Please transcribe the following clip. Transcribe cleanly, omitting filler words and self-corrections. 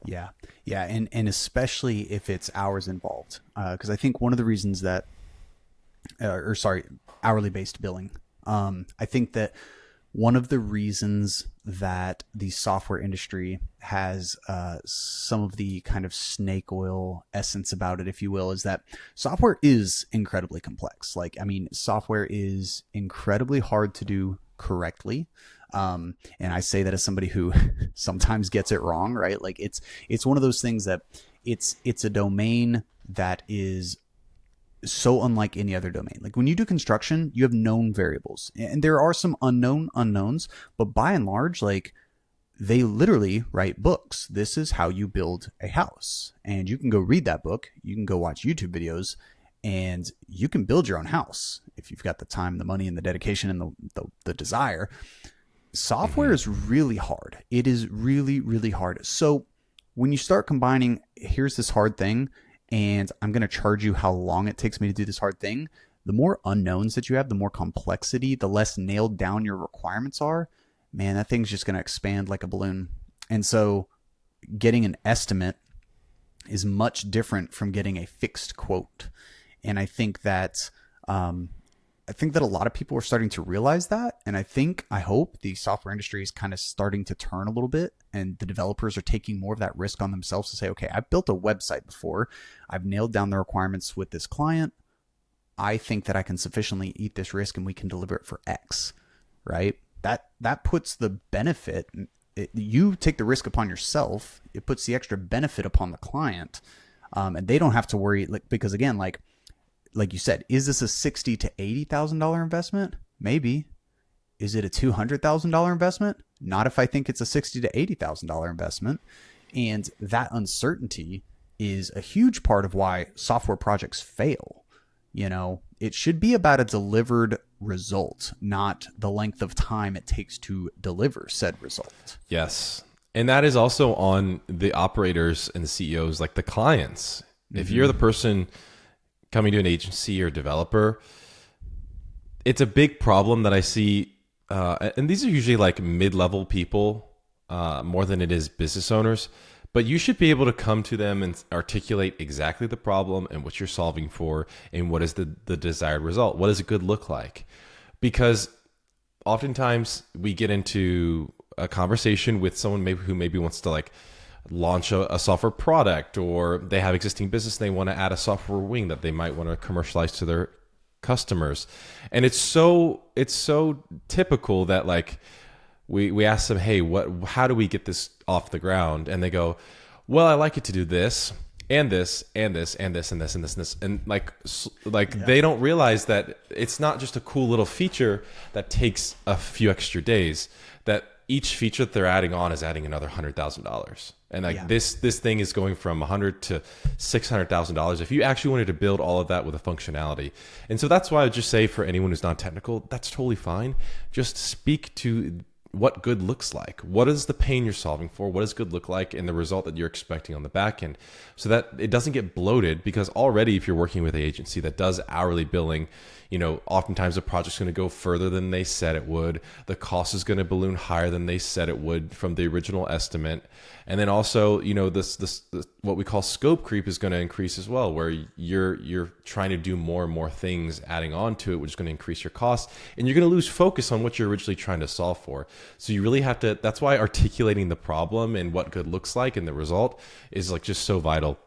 Yeah. Yeah. And especially if it's hours involved. Because I think one of the reasons that, or sorry, hourly based billing. I think that one of the reasons that the software industry has some of the kind of snake oil essence about it, if you will, is that software is incredibly complex. Like, I mean, software is incredibly hard to do correctly. And I say that as somebody who sometimes gets it wrong, right? Like it's one of those things that it's a domain that is so unlike any other domain. Like when you do construction, you have known variables and there are some unknown unknowns, but by and large, like they literally write books. This is how you build a house. And you can go read that book. You can go watch YouTube videos and you can build your own house if you've got the time, the money, and the dedication and the desire. Software is really hard. It is really, really hard. So when you start combining, here's this hard thing, and I'm going to charge you how long it takes me to do this hard thing, the more unknowns that you have, the more complexity, the less nailed down your requirements are, man, that thing's just going to expand like a balloon. And so getting an estimate is much different from getting a fixed quote. And I think that a lot of people are starting to realize that. And I hope the software industry is kind of starting to turn a little bit and the developers are taking more of that risk on themselves to say, okay, I've built a website before. I've nailed down the requirements with this client. I think that I can sufficiently eat this risk and we can deliver it for X, right? That puts the benefit. You take the risk upon yourself. It puts the extra benefit upon the client. And they don't have to worry, like, because again, like you said, is this a $60,000 to $80,000 investment? Maybe. Is it a $200,000 investment? Not if I think it's a $60,000 to $80,000 investment. And that uncertainty is a huge part of why software projects fail. You know, it should be about a delivered result, not the length of time it takes to deliver said result. Yes. And that is also on the operators and the CEOs, like the clients. If you're the person coming to an agency or developer, it's a big problem that I see. And these are usually like mid-level people more than it is business owners. But you should be able to come to them and articulate exactly the problem and what you're solving for and what is the desired result. What does it good look like? Because oftentimes we get into a conversation with someone who maybe wants to like launch a software product, or they have existing business and they want to add a software wing that they might want to commercialize to their customers. And it's so typical that like we ask them, hey, how do we get this off the ground? And they go, well, I like it to do this and this and this and this and this and this and this. And they don't realize that it's not just a cool little feature that takes a few extra days, that each feature that they're adding on is adding another $100,000. And this thing is going from $100,000 to $600,000 if you actually wanted to build all of that with a functionality. And so that's why I would just say, for anyone who's not technical, that's totally fine. Just speak to what good looks like. What is the pain you're solving for? What does good look like, and the result that you're expecting on the back end, so that it doesn't get bloated. Because already, if you're working with an agency that does hourly billing, you know, oftentimes the project's going to go further than they said it would. The cost is going to balloon higher than they said it would from the original estimate. And then also, you know, this what we call scope creep is going to increase as well, where you're trying to do more and more things adding on to it, which is going to increase your cost, and you're going to lose focus on what you're originally trying to solve for. So you really have to, that's why articulating the problem and what good looks like and the result is like just so vital.